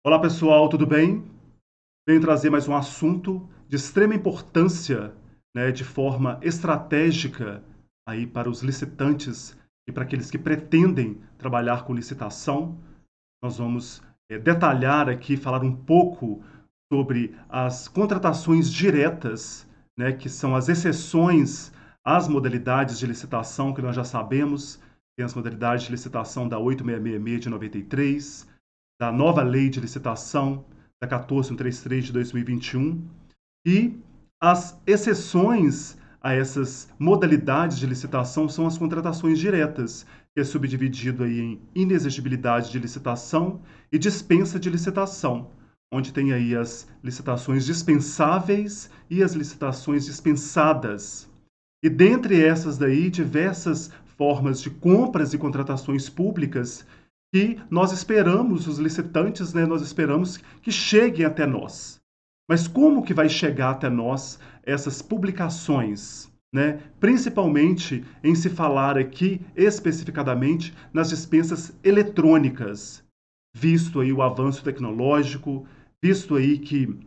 Olá pessoal, tudo bem? Venho trazer mais um assunto de extrema importância, né, de forma estratégica aí para os licitantes e para aqueles que pretendem trabalhar com licitação. Nós vamos detalhar aqui, falar um pouco sobre as contratações diretas, né, que são as exceções às modalidades de licitação que nós já sabemos. Tem as modalidades de licitação da 8666 de 93, da nova lei de licitação da 14133 de 2021 e as exceções a essas modalidades de licitação são as contratações diretas, que é subdividido aí em inexigibilidade de licitação e dispensa de licitação, onde tem aí as licitações dispensáveis e as licitações dispensadas. E dentre essas daí, diversas formas de compras e contratações públicas que nós esperamos, os licitantes, né, nós esperamos que cheguem até nós. Mas como que vai chegar até nós essas publicações, né? Principalmente em se falar aqui especificadamente nas dispensas eletrônicas, visto aí o avanço tecnológico, visto aí que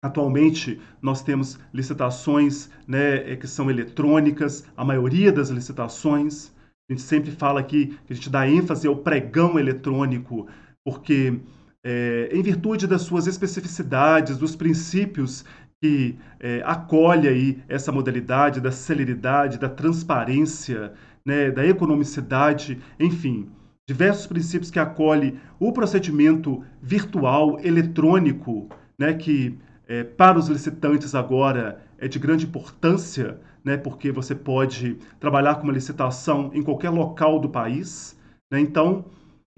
atualmente nós temos licitações, né, que são eletrônicas, a maioria das licitações. A gente sempre fala aqui que a gente dá ênfase ao pregão eletrônico, porque em virtude das suas especificidades, dos princípios que acolhe aí essa modalidade da celeridade, da transparência, né, da economicidade, enfim, diversos princípios que acolhe o procedimento virtual eletrônico, né, que para os licitantes agora é de grande importância, né, porque você pode trabalhar com uma licitação em qualquer local do país, né? Então,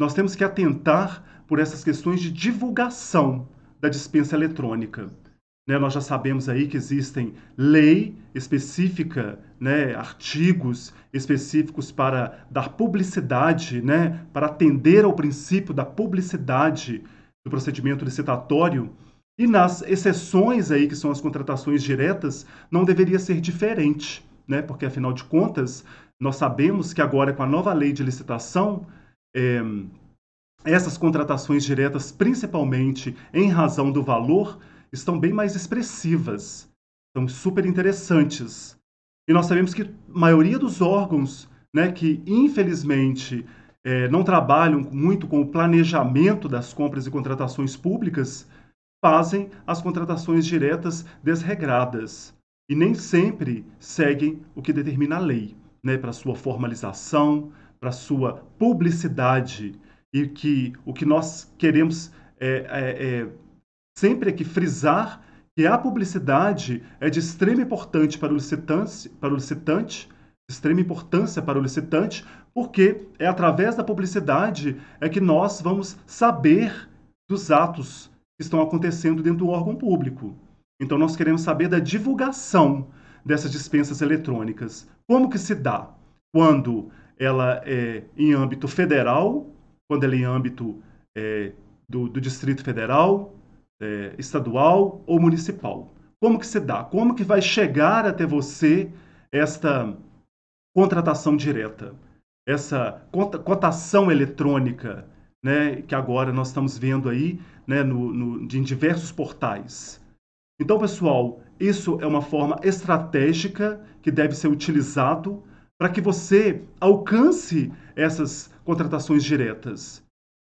nós temos que atentar por essas questões de divulgação da dispensa eletrônica. Né, nós já sabemos aí que existem lei específica, né, artigos específicos para dar publicidade, né, para atender ao princípio da publicidade do procedimento licitatório. E nas exceções aí, que são as contratações diretas, não deveria ser diferente, né? Porque, afinal de contas, nós sabemos que agora, com a nova lei de licitação, é, essas contratações diretas, principalmente em razão do valor, estão bem mais expressivas, são super interessantes. E nós sabemos que a maioria dos órgãos, né, que infelizmente não trabalham muito com o planejamento das compras e contratações públicas, fazem as contratações diretas desregradas e nem sempre seguem o que determina a lei, né, para sua formalização, para sua publicidade. E que o que nós queremos sempre aqui frisar que a publicidade é de extrema importância para o licitante, de extrema importância para o licitante, porque é através da publicidade que nós vamos saber dos atos que estão acontecendo dentro do órgão público. Então nós queremos saber da divulgação dessas dispensas eletrônicas. Como que se dá? Quando ela é em âmbito federal, quando ela é em âmbito do Distrito Federal, estadual ou municipal. Como que se dá? Como que vai chegar até você esta contratação direta? Essa cotação eletrônica, né, que agora nós estamos vendo aí, né, em diversos portais. Então, pessoal, isso é uma forma estratégica que deve ser utilizado para que você alcance essas contratações diretas,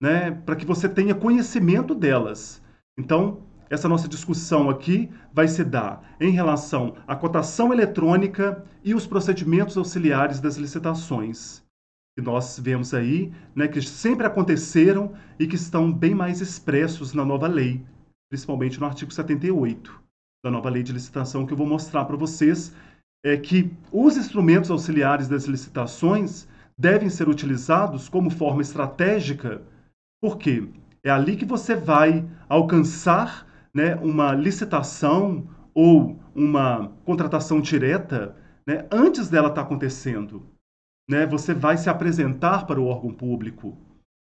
né, para que você tenha conhecimento delas. Então, essa nossa discussão aqui vai se dar em relação à cotação eletrônica e os procedimentos auxiliares das licitações, que nós vemos aí, né, que sempre aconteceram e que estão bem mais expressos na nova lei, principalmente no artigo 78 da nova lei de licitação, que eu vou mostrar para vocês, que os instrumentos auxiliares das licitações devem ser utilizados como forma estratégica, porque é ali que você vai alcançar, né, uma licitação ou uma contratação direta, né, antes dela estar acontecendo. Né, você vai se apresentar para o órgão público.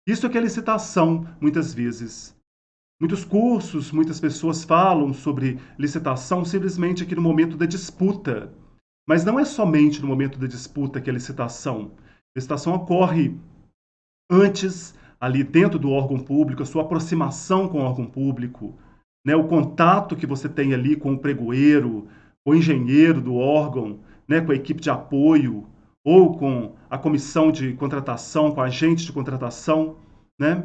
Isso é que é licitação, muitas vezes. Muitos cursos, muitas pessoas falam sobre licitação simplesmente aqui no momento da disputa. Mas não é somente no momento da disputa que a licitação. A licitação ocorre antes, ali dentro do órgão público, a sua aproximação com o órgão público, né, o contato que você tem ali com o pregoeiro, o engenheiro do órgão, né, com a equipe de apoio, ou com a comissão de contratação, com a agente de contratação, né?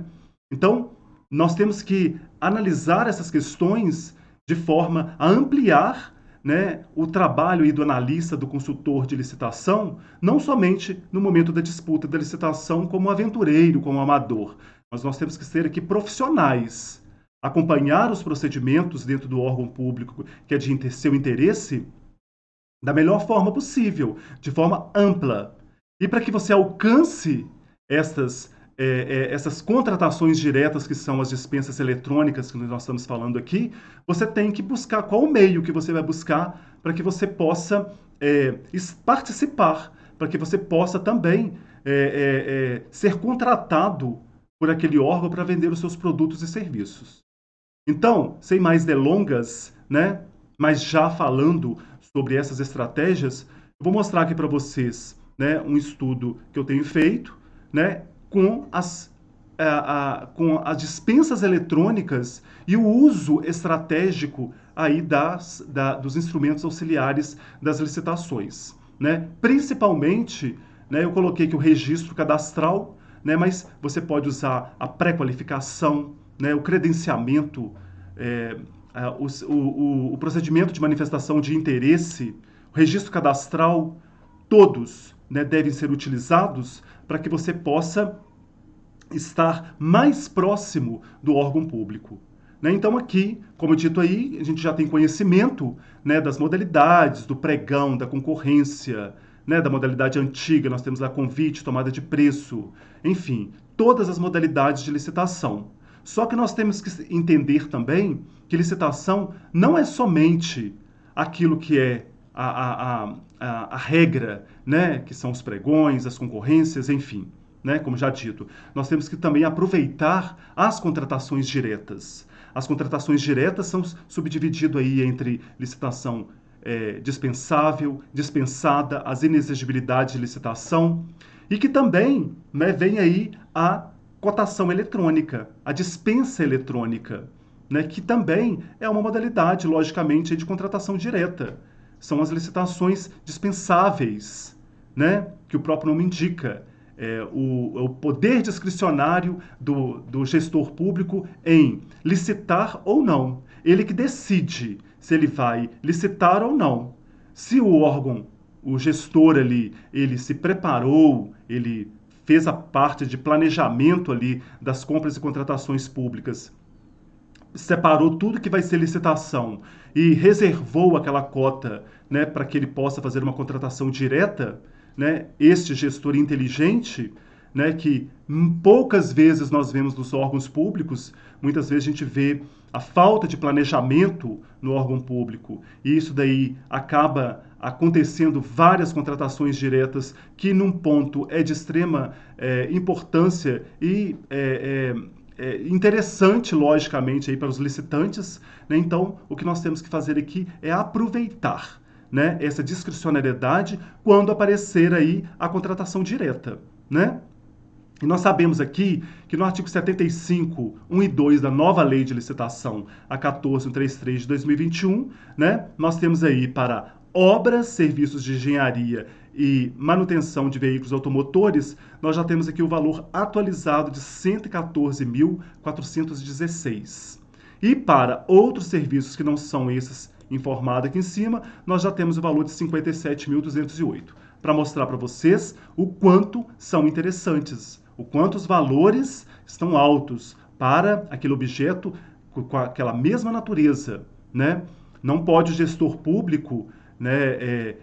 Então, nós temos que analisar essas questões de forma a ampliar, né, o trabalho aí do analista, do consultor de licitação, não somente no momento da disputa da licitação como aventureiro, como amador, mas nós temos que ser aqui profissionais, acompanhar os procedimentos dentro do órgão público que é de seu interesse da melhor forma possível, de forma ampla. E para que você alcance essas contratações diretas, que são as dispensas eletrônicas que nós estamos falando aqui, você tem que buscar qual o meio que você vai buscar para que você possa participar, para que você possa também ser contratado por aquele órgão para vender os seus produtos e serviços. Então, sem mais delongas, né, mas já falando sobre essas estratégias, eu vou mostrar aqui para vocês, né, um estudo que eu tenho feito, né, com as dispensas eletrônicas e o uso estratégico aí dos instrumentos auxiliares das licitações, né? Principalmente, né, eu coloquei aqui o registro cadastral, né, mas você pode usar a pré-qualificação, né, o credenciamento, o procedimento de manifestação de interesse, o registro cadastral, todos, né, devem ser utilizados para que você possa estar mais próximo do órgão público. Né? Então aqui, como dito aí, a gente já tem conhecimento, né, das modalidades, do pregão, da concorrência, né, da modalidade antiga, nós temos lá convite, tomada de preço, enfim, todas as modalidades de licitação. Só que nós temos que entender também que licitação não é somente aquilo que é a regra, né, que são os pregões, as concorrências, enfim, né, como já dito. Nós temos que também aproveitar as contratações diretas. As contratações diretas são subdivididas aí entre licitação dispensável, dispensada, as inexigibilidades de licitação, e que também, né, vem aí a cotação eletrônica, a dispensa eletrônica, né, que também é uma modalidade, logicamente, de contratação direta. São as licitações dispensáveis, né, que o próprio nome indica. O poder discricionário do gestor público em licitar ou não. Ele que decide se ele vai licitar ou não. Se o órgão, o gestor ali, ele se preparou, ele fez a parte de planejamento ali das compras e contratações públicas, separou tudo que vai ser licitação e reservou aquela cota, né, para que ele possa fazer uma contratação direta, né, este gestor inteligente, né, que poucas vezes nós vemos nos órgãos públicos, muitas vezes a gente vê a falta de planejamento no órgão público, e isso daí acaba acontecendo várias contratações diretas que num ponto é de extrema importância e interessante, logicamente, aí para os licitantes, né? Então, o que nós temos que fazer aqui é aproveitar, né, essa discricionariedade quando aparecer aí a contratação direta, né? E nós sabemos aqui que no artigo 75, 1 e 2 da nova lei de licitação, a 14133 de 2021, né, nós temos aí para obras, serviços de engenharia e manutenção de veículos automotores, nós já temos aqui o valor atualizado de R$ 114.416. E para outros serviços que não são esses informados aqui em cima, nós já temos o valor de R$ 57.208. Para mostrar para vocês o quanto são interessantes, o quanto os valores estão altos para aquele objeto com aquela mesma natureza, né? Não pode o gestor público, né,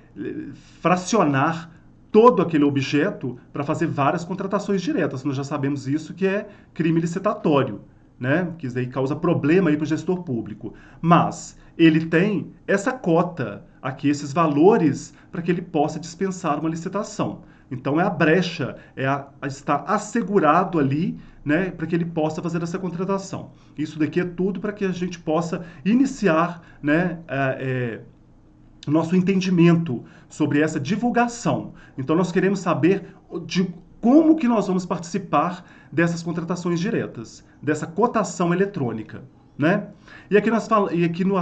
fracionar todo aquele objeto para fazer várias contratações diretas. Nós já sabemos isso, que é crime licitatório, né? Que isso daí causa problema aí para o gestor público. Mas ele tem essa cota aqui, esses valores, para que ele possa dispensar uma licitação. Então é a brecha, está assegurado ali, né, para que ele possa fazer essa contratação. Isso daqui é tudo para que a gente possa iniciar, né, nosso entendimento sobre essa divulgação. Então nós queremos saber como que nós vamos participar dessas contratações diretas, dessa cotação eletrônica, né? E aqui no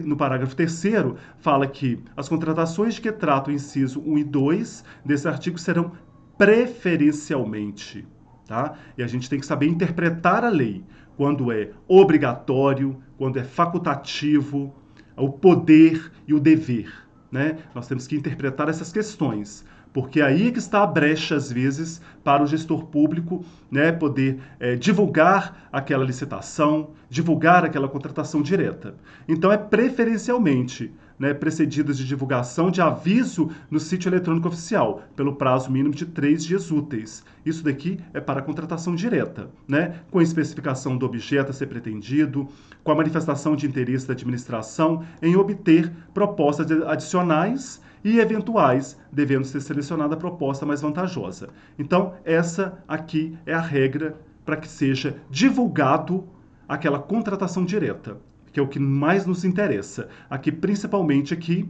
no parágrafo 3º, fala que as contratações de que trata o inciso 1 e 2 desse artigo serão preferencialmente, tá? E a gente tem que saber interpretar a lei, quando é obrigatório, quando é facultativo, o poder e o dever, né? Nós temos que interpretar essas questões, porque aí é que está a brecha, às vezes, para o gestor público, né, poder divulgar aquela licitação, divulgar aquela contratação direta. Então, é preferencialmente, né, precedidas de divulgação de aviso no sítio eletrônico oficial, pelo prazo mínimo de 3 dias úteis. Isso daqui é para a contratação direta, né, com a especificação do objeto a ser pretendido, com a manifestação de interesse da administração em obter propostas adicionais e eventuais, devendo ser selecionada a proposta mais vantajosa. Então, essa aqui é a regra para que seja divulgado aquela contratação direta, que é o que mais nos interessa. Aqui, principalmente aqui,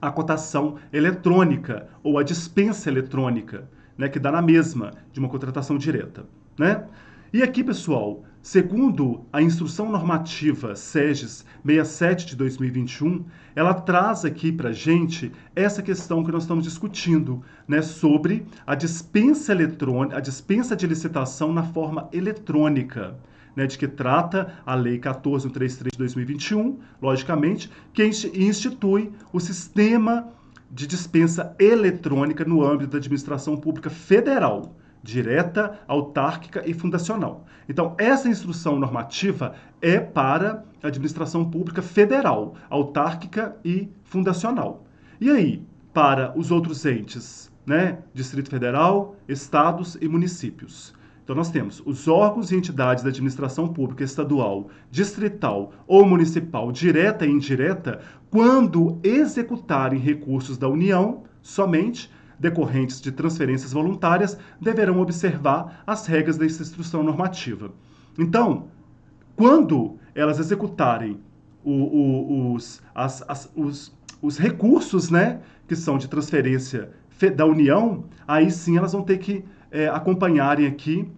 a cotação eletrônica ou a dispensa eletrônica, né, que dá na mesma de uma contratação direta, né? E aqui, pessoal, segundo a Instrução Normativa SEGES 67 de 2021, ela traz aqui para a gente essa questão que nós estamos discutindo, né, sobre a dispensa eletrônica, a dispensa de licitação na forma eletrônica, né, de que trata a Lei 14.133 de 2021, logicamente, que institui o sistema de dispensa eletrônica no âmbito da administração pública federal, direta, autárquica e fundacional. Então, essa instrução normativa é para a administração pública federal, autárquica e fundacional. E aí, para os outros entes, né? Distrito Federal, estados e municípios. Então, nós temos os órgãos e entidades da administração pública estadual, distrital ou municipal, direta e indireta, quando executarem recursos da União, somente decorrentes de transferências voluntárias, deverão observar as regras dessa instrução normativa. Então, quando elas executarem os recursos, né, que são de transferência da União, aí sim elas vão ter que acompanharem aqui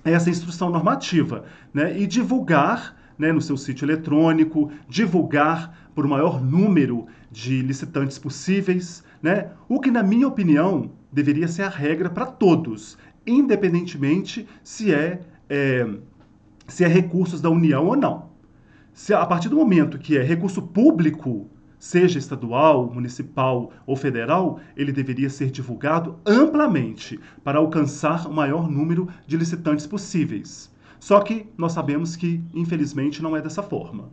essa instrução normativa, né, e divulgar, né, no seu sítio eletrônico, divulgar por o maior número de licitantes possíveis, né, o que, na minha opinião, deveria ser a regra para todos, independentemente se é recursos da União ou não. Se a partir do momento que é recurso público, seja estadual, municipal ou federal, ele deveria ser divulgado amplamente para alcançar o maior número de licitantes possíveis. Só que nós sabemos que, infelizmente, não é dessa forma.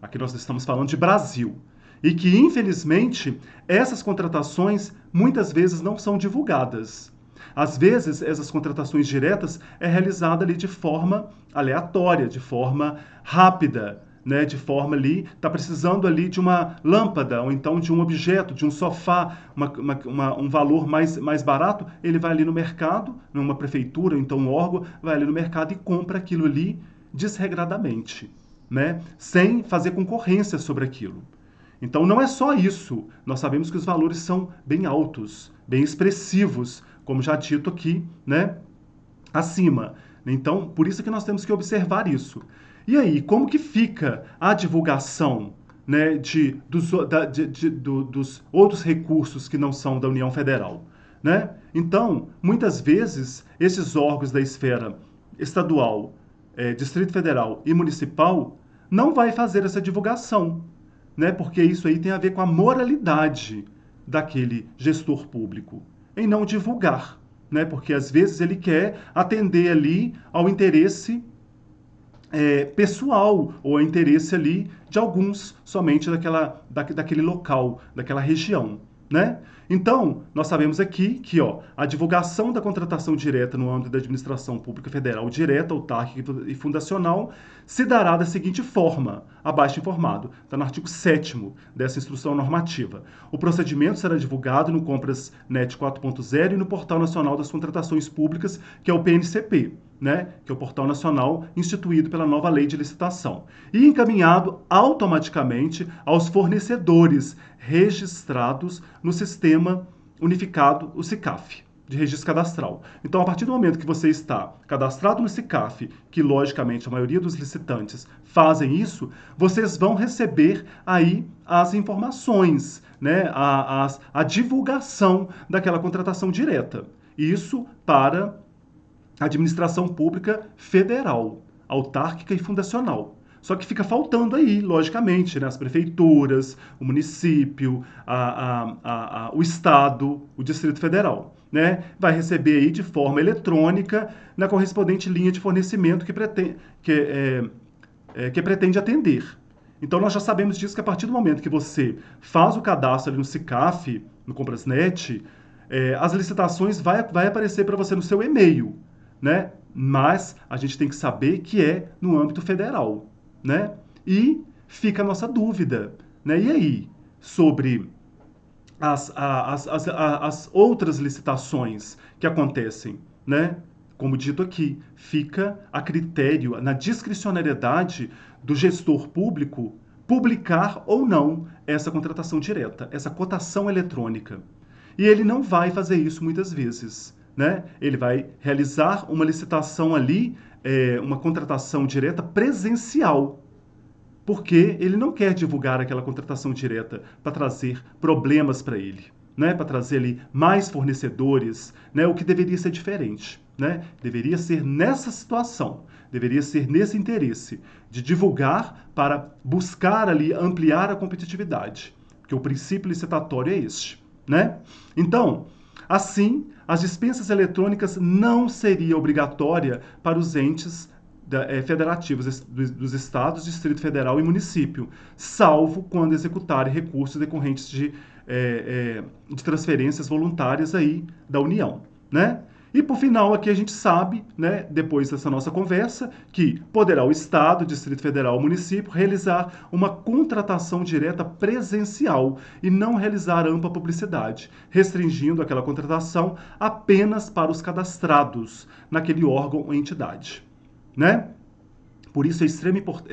Aqui nós estamos falando de Brasil. E que, infelizmente, essas contratações muitas vezes não são divulgadas. Às vezes, essas contratações diretas é realizada ali de forma aleatória, de forma rápida, né, de forma ali, está precisando ali de uma lâmpada, ou então de um objeto, de um sofá, um valor mais barato, ele vai ali no mercado, numa prefeitura, ou então um órgão, vai ali no mercado e compra aquilo ali desregradamente, né, sem fazer concorrência sobre aquilo. Então não é só isso, nós sabemos que os valores são bem altos, bem expressivos, como já dito aqui, né, acima. Então, por isso que nós temos que observar isso. E aí, como que fica a divulgação, né, dos outros recursos que não são da União Federal, né? Então, muitas vezes, esses órgãos da esfera estadual, Distrito Federal e municipal não vai fazer essa divulgação, né? Porque isso aí tem a ver com a moralidade daquele gestor público, em não divulgar, né? Porque às vezes ele quer atender ali ao interesse pessoal ou ao interesse ali de alguns somente daquele local, daquela região, né? Então, nós sabemos aqui que a divulgação da contratação direta no âmbito da administração pública federal direta, autárquica e fundacional se dará da seguinte forma, abaixo informado, está no artigo 7º dessa instrução normativa. O procedimento será divulgado no Compras Net 4.0 e no Portal Nacional das Contratações Públicas, que é o PNCP, né, que é o Portal Nacional instituído pela nova Lei de Licitação, e encaminhado automaticamente aos fornecedores registrados no Sistema Unificado, o SICAF, de registro cadastral. Então, a partir do momento que você está cadastrado no SICAF, que logicamente a maioria dos licitantes fazem isso, vocês vão receber aí as informações, né, a divulgação daquela contratação direta. Isso para a administração pública federal, autárquica e fundacional. Só que fica faltando aí, logicamente, né, as prefeituras, o município, o estado, o Distrito Federal. Né, vai receber aí de forma eletrônica na correspondente linha de fornecimento que pretende atender. Então nós já sabemos disso, que a partir do momento que você faz o cadastro ali no SICAF, no Comprasnet, as licitações vai aparecer para você no seu e-mail, né? Mas a gente tem que saber que é no âmbito federal, né? E fica a nossa dúvida, né? E aí, sobre as outras licitações que acontecem, né? Como dito aqui, fica a critério, na discricionariedade do gestor público, publicar ou não essa contratação direta, essa cotação eletrônica. E ele não vai fazer isso muitas vezes, né? Ele vai realizar uma licitação ali, uma contratação direta presencial, porque ele não quer divulgar aquela contratação direta para trazer problemas para ele, né? Para trazer ali mais fornecedores, né? O que deveria ser diferente, né? Deveria ser nessa situação, deveria ser nesse interesse de divulgar para buscar ali ampliar a competitividade, porque o princípio licitatório é este, né? Então, assim, as dispensas eletrônicas não seria obrigatória para os entes federativos dos estados, Distrito Federal e município, salvo quando executarem recursos decorrentes de transferências voluntárias aí da União, né? E por final aqui a gente sabe, né, depois dessa nossa conversa, que poderá o Estado, Distrito Federal ou município realizar uma contratação direta presencial e não realizar ampla publicidade, restringindo aquela contratação apenas para os cadastrados naquele órgão ou entidade, né? Por isso é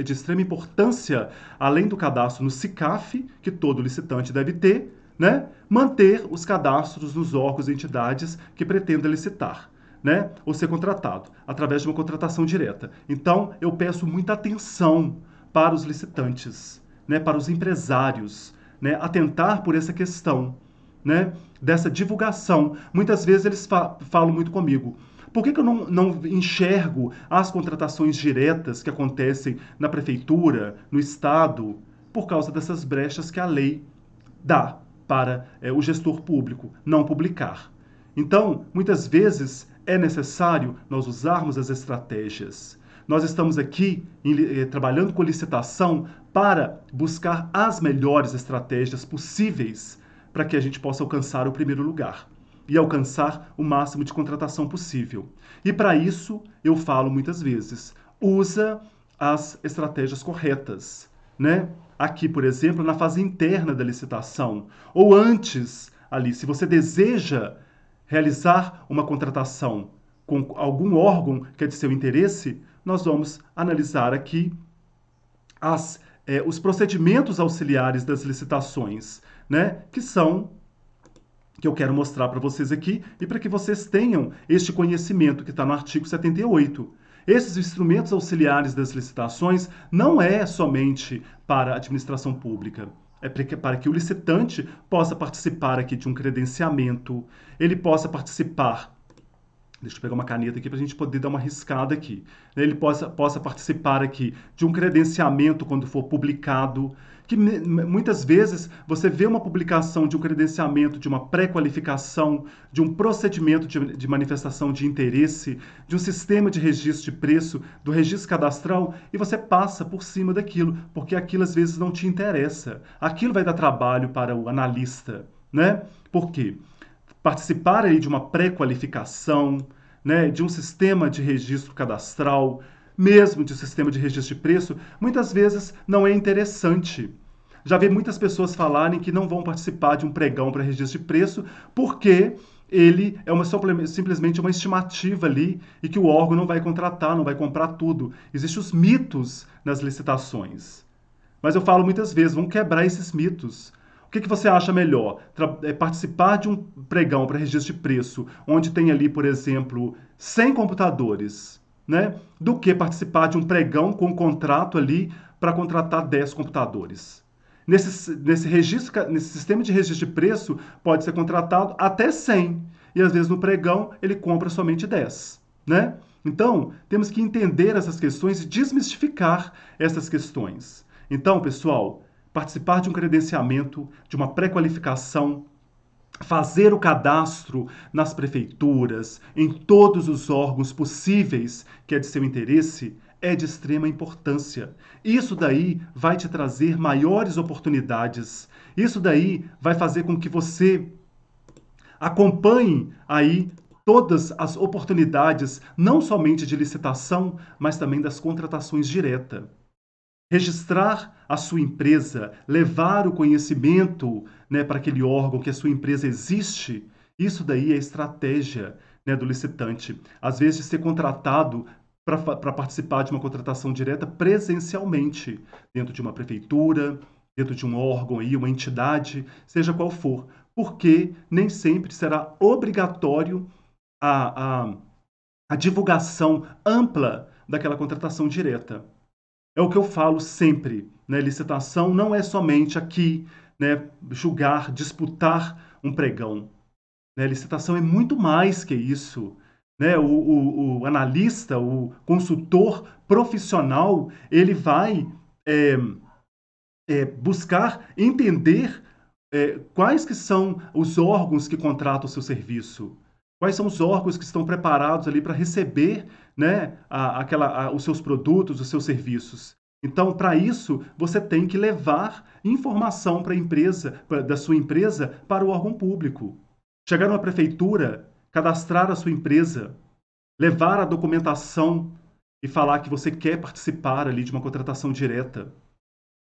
de extrema importância, além do cadastro no SICAF, que todo licitante deve ter, né, manter os cadastros nos órgãos e entidades que pretendam licitar, né, ou ser contratado, através de uma contratação direta. Então, eu peço muita atenção para os licitantes, né, para os empresários, né, atentar por essa questão, né, dessa divulgação. Muitas vezes eles falam muito comigo: por que eu não enxergo as contratações diretas que acontecem na prefeitura, no estado? Por causa dessas brechas que a lei dá para o gestor público não publicar. Então, muitas vezes é necessário nós usarmos as estratégias. Nós estamos aqui trabalhando com licitação para buscar as melhores estratégias possíveis para que a gente possa alcançar o primeiro lugar e alcançar o máximo de contratação possível. E para isso, eu falo muitas vezes, usa as estratégias corretas, né? Aqui, por exemplo, na fase interna da licitação, ou antes, ali, se você deseja realizar uma contratação com algum órgão que é de seu interesse, nós vamos analisar aqui os procedimentos auxiliares das licitações, né? Que eu quero mostrar para vocês aqui e para que vocês tenham este conhecimento que está no artigo 78. Esses instrumentos auxiliares das licitações não é somente para a administração pública, é para que o licitante possa participar aqui de um credenciamento, ele possa participar. Deixa eu pegar uma caneta aqui para a gente poder dar uma riscada aqui. Ele possa participar aqui de um credenciamento quando for publicado, que muitas vezes você vê uma publicação de um credenciamento, de uma pré-qualificação, de um procedimento de manifestação de interesse, de um sistema de registro de preço, do registro cadastral, e você passa por cima daquilo, porque aquilo às vezes não te interessa. Aquilo vai dar trabalho para o analista, né? Por quê? Participar aí de uma pré-qualificação, né, de um sistema de registro cadastral, mesmo de sistema de registro de preço, muitas vezes não é interessante. Já vi muitas pessoas falarem que não vão participar de um pregão para registro de preço porque ele é simplesmente uma estimativa ali e que o órgão não vai contratar, não vai comprar tudo. Existem os mitos nas licitações. Mas eu falo muitas vezes, vamos quebrar esses mitos. O que você acha melhor? Participar de um pregão para registro de preço, onde tem ali, por exemplo, 100 computadores, né? Do que participar de um pregão com um contrato ali para contratar 10 computadores. Nesse sistema de registro de preço, pode ser contratado até 100. E às vezes no pregão ele compra somente 10, né? Então, temos que entender essas questões e desmistificar essas questões. Então, pessoal, participar de um credenciamento, de uma pré-qualificação, fazer o cadastro nas prefeituras, em todos os órgãos possíveis que é de seu interesse, é de extrema importância. Isso daí vai te trazer maiores oportunidades. Isso daí vai fazer com que você acompanhe aí todas as oportunidades, não somente de licitação, mas também das contratações diretas. Registrar a sua empresa, levar o conhecimento, né, para aquele órgão que a sua empresa existe, isso daí é estratégia, né, do licitante. Às vezes de ser contratado para participar de uma contratação direta presencialmente, dentro de uma prefeitura, dentro de um órgão aí, uma entidade, seja qual for, porque nem sempre será obrigatório a, a, a divulgação ampla daquela contratação direta. É o que eu falo sempre, né? Licitação não é somente aqui, né, julgar, disputar um pregão. Né? Licitação é muito mais que isso. Né? O analista, o consultor profissional, ele vai é, buscar entender quais que são os órgãos que contratam o seu serviço, quais são os órgãos que estão preparados ali para receber, né, os seus produtos, os seus serviços. Então, para isso, você tem que levar informação para a empresa, da sua empresa, para o órgão público. Chegar numa prefeitura, cadastrar a sua empresa, levar a documentação e falar que você quer participar ali de uma contratação direta.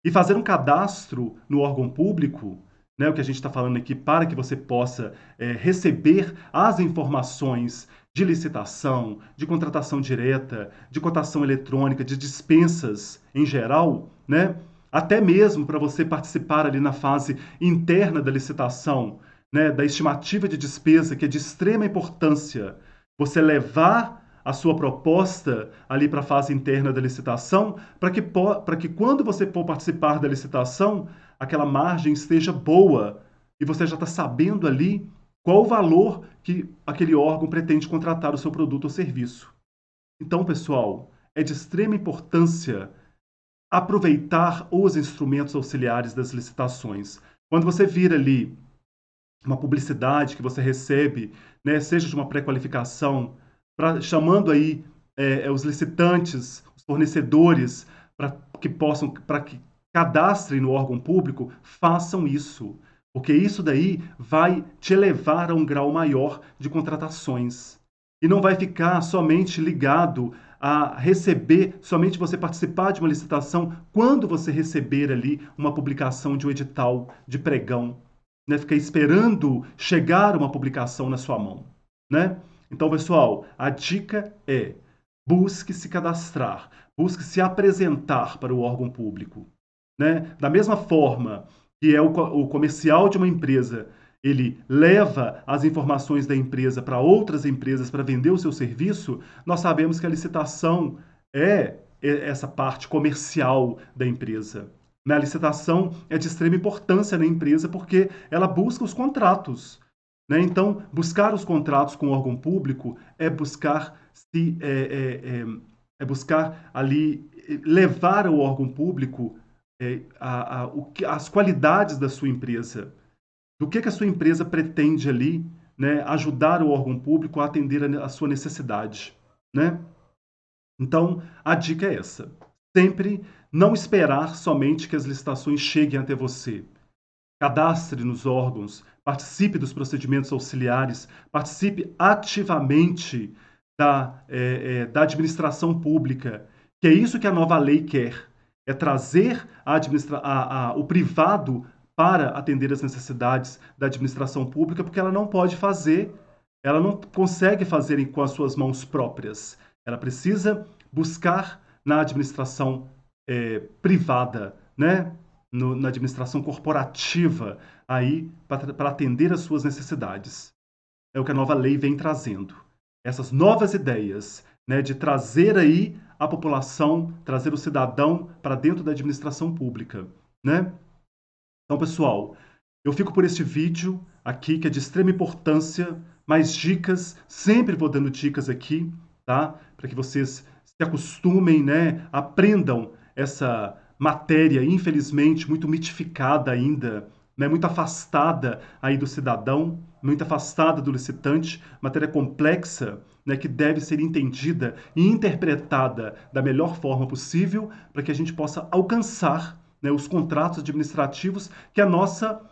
E fazer um cadastro no órgão público, né, o que a gente está falando aqui, para que você possa receber as informações de licitação, de contratação direta, de cotação eletrônica, de dispensas em geral, né? Até mesmo para você participar ali na fase interna da licitação, né, da estimativa de despesa, que é de extrema importância. Você levar a sua proposta ali para a fase interna da licitação, para que quando você for participar da licitação, aquela margem esteja boa e você já está sabendo ali qual o valor que aquele órgão pretende contratar o seu produto ou serviço. Então, pessoal, é de extrema importância aproveitar os instrumentos auxiliares das licitações. Quando você vira ali uma publicidade que você recebe, né, seja de uma pré-qualificação, chamando aí os licitantes, os fornecedores, para que cadastrem no órgão público, façam isso. Porque isso daí vai te levar a um grau maior de contratações. E não vai ficar somente ligado a receber, somente você participar de uma licitação quando você receber ali uma publicação de um edital de pregão, né? Ficar esperando chegar uma publicação na sua mão, né? Então, pessoal, a dica é: busque se cadastrar, busque se apresentar para o órgão público, né? Da mesma forma que o comercial de uma empresa, ele leva as informações da empresa para outras empresas para vender o seu serviço, nós sabemos que a licitação é essa parte comercial da empresa. A licitação é de extrema importância na empresa porque ela busca os contratos. Né? Então, buscar os contratos com o órgão público é buscar buscar ali levar ao órgão público as qualidades da sua empresa, do que a sua empresa pretende ali, né, ajudar o órgão público a atender a sua necessidade, né? Então, a dica é essa. Sempre não esperar somente que as licitações cheguem até você. Cadastre nos órgãos, participe dos procedimentos auxiliares, participe ativamente da administração pública, que é isso que a nova lei quer, é trazer o privado para atender as necessidades da administração pública, porque ela não pode fazer, ela não consegue fazer com as suas mãos próprias. Ela precisa buscar na administração privada, né? na administração corporativa aí para atender às suas necessidades. É o que a nova lei vem trazendo. Essas novas ideias, né, de trazer aí a população, trazer o cidadão para dentro da administração pública, né? Então, pessoal, eu fico por este vídeo aqui, que é de extrema importância. Mais dicas, sempre vou dando dicas aqui, tá? Para que vocês se acostumem, né? Aprendam essa matéria, infelizmente, muito mitificada ainda, né? Muito afastada aí do cidadão, muito afastada do licitante, matéria complexa, né? Que deve ser entendida e interpretada da melhor forma possível para que a gente possa alcançar, né, os contratos administrativos, que a nossa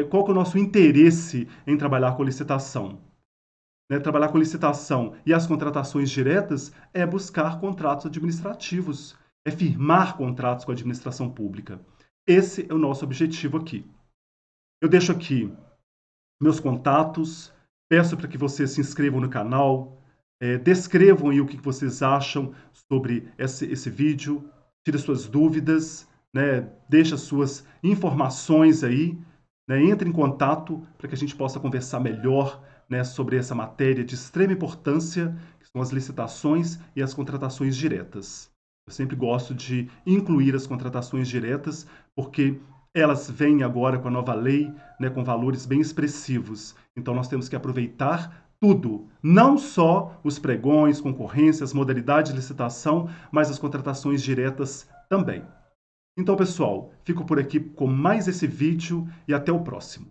qual que é o nosso interesse em trabalhar com licitação? Né, trabalhar com licitação e as contratações diretas é buscar contratos administrativos, é firmar contratos com a administração pública. Esse é o nosso objetivo aqui. Eu deixo aqui meus contatos, peço para que vocês se inscrevam no canal, descrevam aí o que vocês acham sobre esse vídeo, tire suas dúvidas, né? Deixe as suas informações aí, né? Entre em contato para que a gente possa conversar melhor, né, sobre essa matéria de extrema importância, que são as licitações e as contratações diretas. Eu sempre gosto de incluir as contratações diretas, porque elas vêm agora com a nova lei, né, com valores bem expressivos. Então nós temos que aproveitar tudo, não só os pregões, concorrências, modalidades de licitação, mas as contratações diretas também. Então, pessoal, fico por aqui com mais esse vídeo e até o próximo.